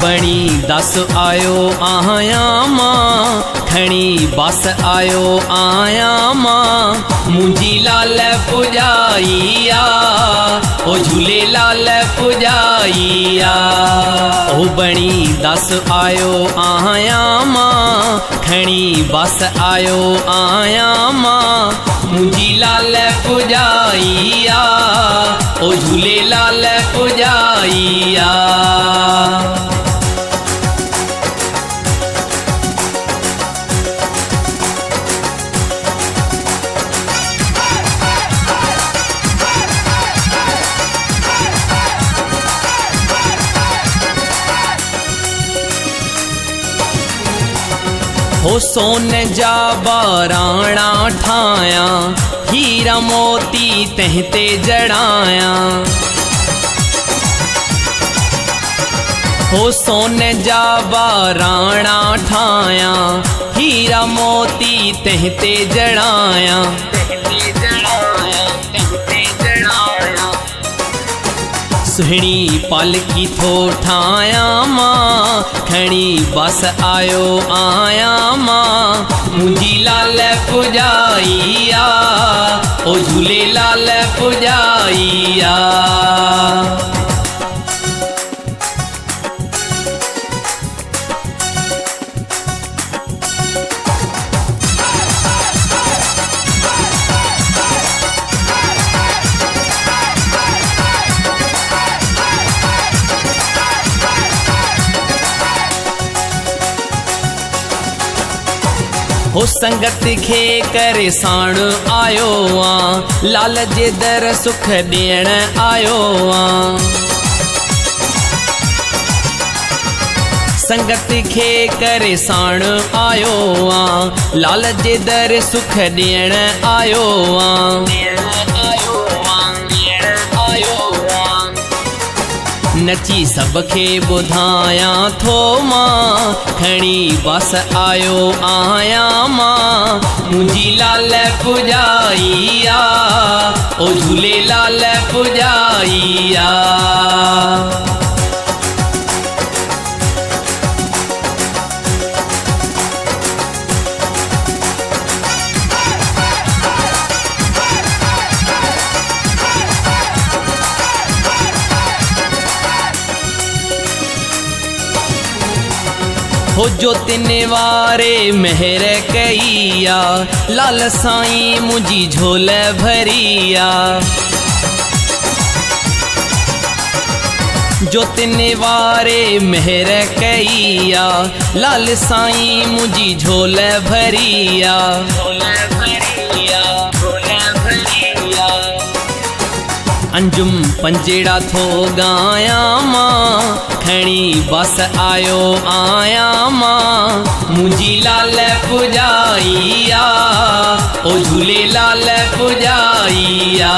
बणी दस आयो आया मां, खणी बस आयो आया मां। मुंजी लाल पुजाइया ओ झूले लाल पुजाइया। ओ बणी दस आयो आया मां, खणी बस आयो आया मां। मुंजी लाल पुजाइया ओ झूले लाल पुजाइया। हो सोन जा बाराणा ठाया, हीरा मोती तहते जड़ाया। हो सोन जा बाराणा ठाया, हीरा मोती तहते जड़ाया। सुहणी पालकी थो ठाया मां, खणी बस आयो आया मां। मुंजी लाल पुजाइया ओ झूले लाल पुजाइया। हो संगत खे करे साण आयो आ, लाल जे दर सुख ॾियण आयो आ। संगत खे करे साण आयो आ, लाल जे दर सुख ॾियण आयो आ। नची सबखे ॿुधायां थो मां, खणी बस आयो आया मां। मुंजी लाल पुजाइया ओ झूले लाल पुजाइया। हो जो तिन वारे मेहर कईया, लाल साईं मुंजी झोल भरिया। जो तिन वारे मेहर कईया, लाल साईं मुंजी झोल भरिया। अंजुम पंजेड़ा थो गाया मां, खणी बस आयो आया मां। मुंजी लाल पुजाइया ओ झूले लाल पुजाइया।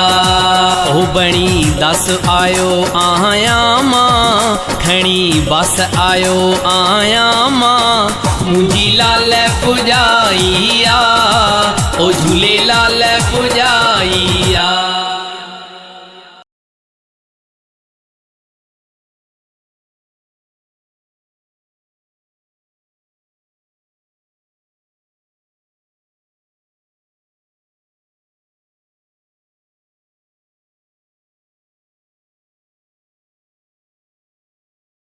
ओ बणी दस आयो आया मां, खणी बस आयो आया मां। मुंजी लाल पुजाइया ओ झूले लाल पुजाइया।